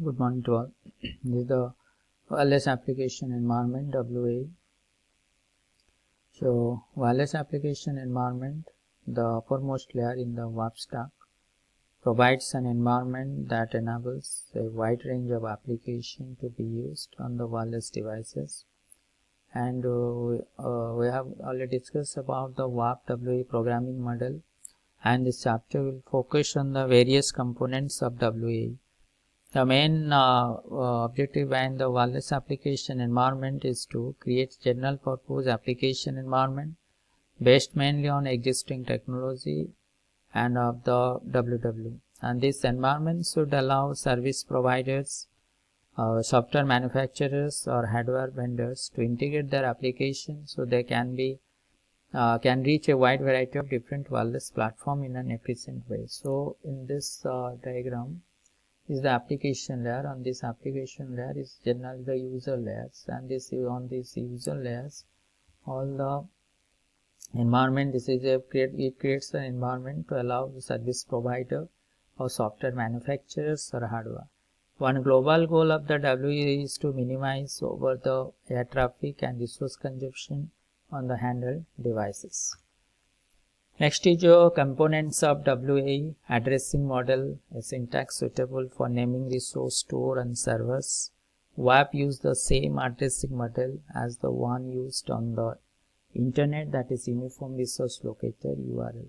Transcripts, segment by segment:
Good morning to all. This is the wireless application environment WA. So wireless application environment, the uppermost layer in the WAP stack, provides an environment that enables a wide range of applications to be used on the wireless devices. And we have already discussed about the WAP WA programming model, and this chapter will focus on the various components of WA. The main objective behind the wireless application environment is to create general purpose application environment based mainly on existing technology and of the WW. And this environment should allow service providers, software manufacturers or hardware vendors to integrate their applications so they can reach a wide variety of different wireless platform in an efficient way. So in this diagram is the application layer. On this application layer is generally the user layers, and this on these user layers all the environment. It creates an environment to allow the service provider or software manufacturers or hardware. One global goal of the WA is to minimize over the air traffic and resource consumption on the handheld devices. Next is your components of WA addressing model, a syntax suitable for naming resource, store and servers. WAP use the same addressing model as the one used on the internet, that is Uniform Resource Locator URL.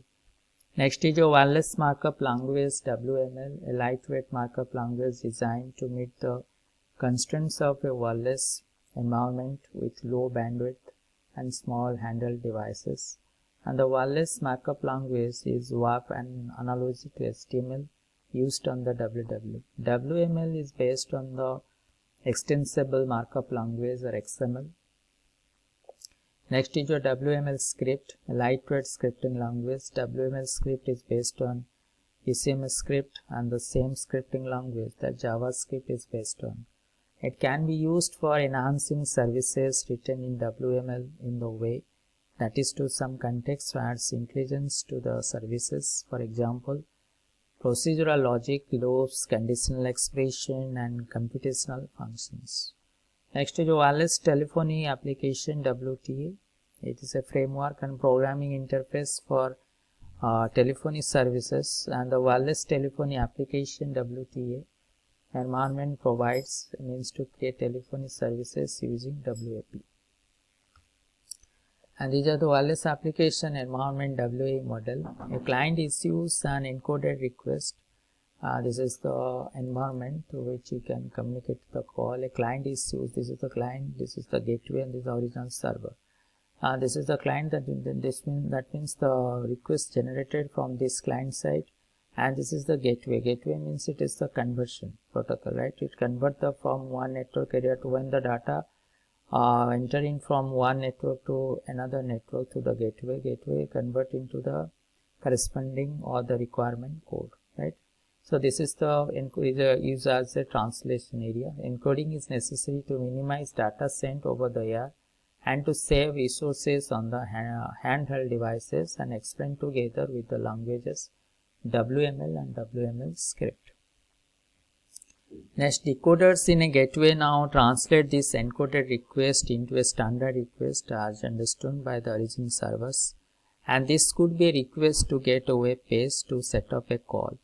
Next is your wireless markup language WML, a lightweight markup language designed to meet the constraints of a wireless environment with low bandwidth and small handheld devices. And the wireless markup language is WAP, an analogy to HTML used on the WW. WML is based on the extensible markup language or XML. Next is your WML script, a lightweight scripting language. WML script is based on ECMS script and the same scripting language that JavaScript is based on. It can be used for enhancing services written in WML in the way that is to some context adds intelligence to the services, for example, procedural logic, loops, conditional expression and computational functions. Next is wireless telephony application WTA. It is a framework and programming interface for telephony services, and the wireless telephony application WTA environment provides means to create telephony services using WAP. And these are the wireless application environment WA model. A client issues an encoded request. This is the environment to which you can communicate the call. A client issues, this is the client, this is the gateway, and this is the original server. This is the client, that means the request generated from this client side, and this is the gateway. Gateway means it is the conversion protocol, right? It converts from one network area to when the data entering from one network to another network to the gateway convert into the corresponding or the requirement code, right? So this is the used as a translation area. Encoding is necessary to minimize data sent over the air and to save resources on the handheld devices, and explain together with the languages WML and WML script. Next, decoders in a gateway now translate this encoded request into a standard request as understood by the origin servers, and this could be a request to get a web page to set up a call,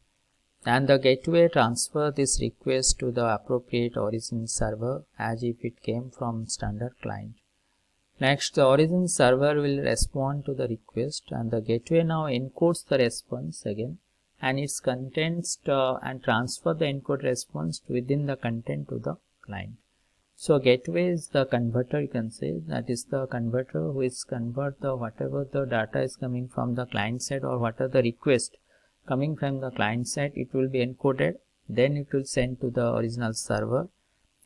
and the gateway transfer this request to the appropriate origin server as if it came from standard client. Next, the origin server will respond to the request, and the gateway now encodes the response again and its contents and transfer the encoded response within the content to the client. So gateway is the converter, you can say, that is the converter which convert the whatever the data is coming from the client side or whatever the request coming from the client side, it will be encoded, then it will send to the original server.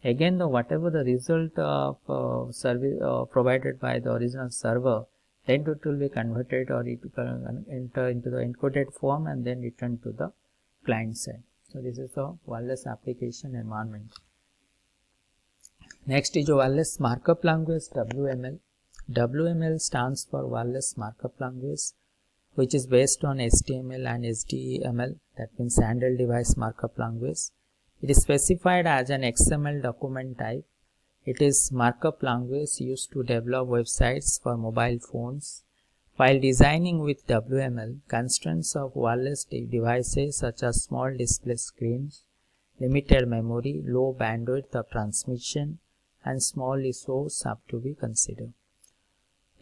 Again, the whatever the result of service provided by the original server, then it will be converted or it will enter into the encoded form and then return to the client side. So this is the wireless application environment. Next is wireless markup language WML. WML stands for wireless markup language, which is based on HTML and HTML, that means handheld device markup language. It is specified as an XML document type. It is markup language used to develop websites for mobile phones. While designing with WML, constraints of wireless devices such as small display screens, limited memory, low bandwidth of transmission, and small resource have to be considered.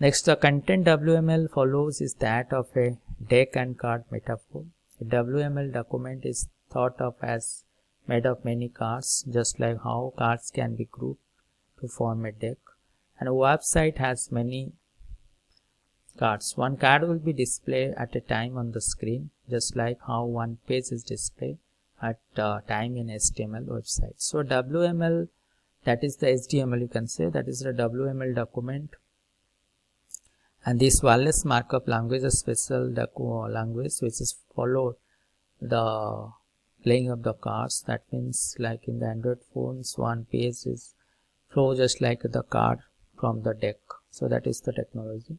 Next, the content WML follows is that of a deck and card metaphor. A WML document is thought of as made of many cards, just like how cards can be grouped to form a deck, and a website has many cards. One card will be displayed at a time on the screen, just like how one page is displayed at a time in HTML website. So WML, that is the HTML, you can say, that is the WML document. And this wireless markup language is a special language which is followed the playing of the cards. That means like in the Android phones, one page is flow just like the card from the deck. So that is the technology.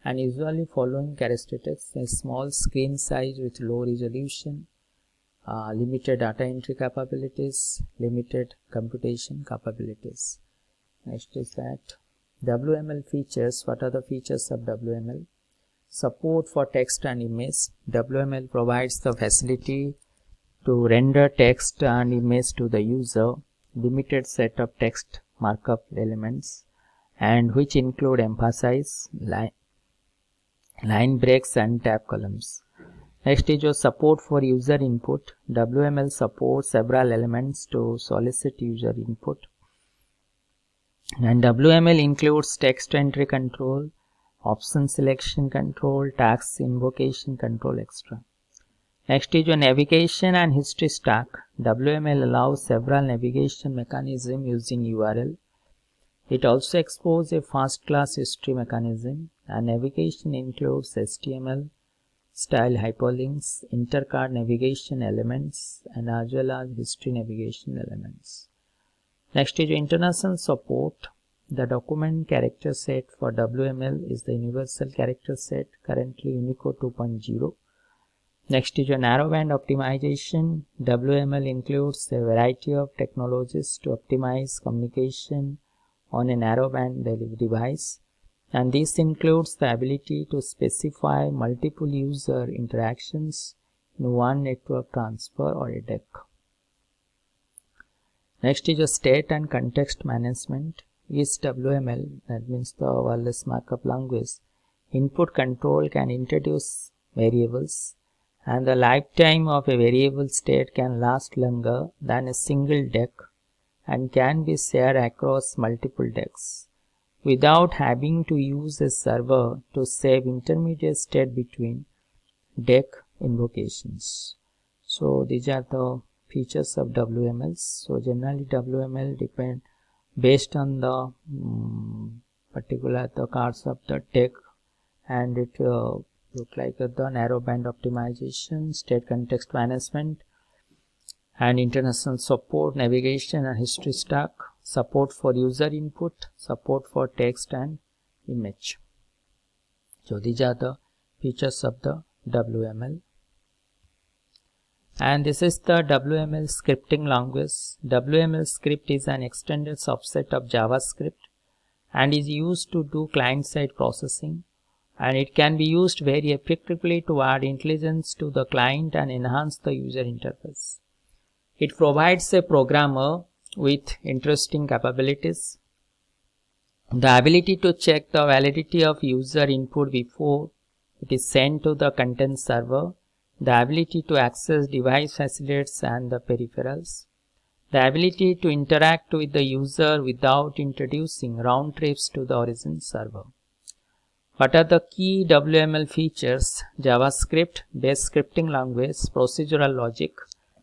And usually following characteristics: a small screen size with low resolution, limited data entry capabilities, limited computation capabilities. Next is that WML features. What are the features of WML? Support for text and image. WML provides the facility to render text and image to the user. Limited set of text markup elements, and which include emphasize, line breaks and tab columns. Next is your support for user input. WML supports several elements to solicit user input. And WML includes text entry control, option selection control, tags invocation control, etc. Next is your navigation and history stack. WML allows several navigation mechanisms using URL. It also exposes a first-class history mechanism, and navigation includes HTML style hyperlinks, intercard navigation elements, and as well as history navigation elements. Next is international support. The document character set for WML is the universal character set, currently Unicode 2.0. Next is your narrowband optimization. WML includes a variety of technologies to optimize communication on a narrowband device, and this includes the ability to specify multiple user interactions in one network transfer or a deck. Next is a state and context management. Is WML, that means the wireless markup language, input control can introduce variables, and the lifetime of a variable state can last longer than a single deck and can be shared across multiple decks without having to use a server to save intermediate state between deck invocations. So these are the features of WMLs. So generally WML depend based on the particular the cards of the deck, and it look like the narrowband optimization, state context management, and international support, navigation and history stack, support for user input, support for text and image. So these are the features of the WML. And this is the WML scripting language. WML script is an extended subset of JavaScript and is used to do client-side processing, and it can be used very effectively to add intelligence to the client and enhance the user interface. It provides a programmer with interesting capabilities: the ability to check the validity of user input before it is sent to the content server, the ability to access device facilities and the peripherals, the ability to interact with the user without introducing round trips to the origin server. What are the key WML features? JavaScript based scripting language, procedural logic,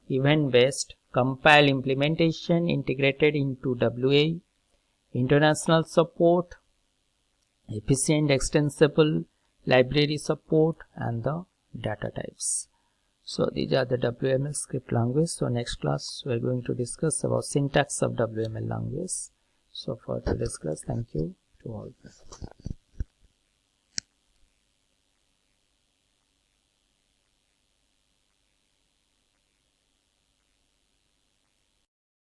event-based, compile implementation integrated into WAE, international support, efficient extensible library support, and the data types. So these are the WML script language. So next class we are going to discuss about syntax of WML language. So for today's class, thank you to all.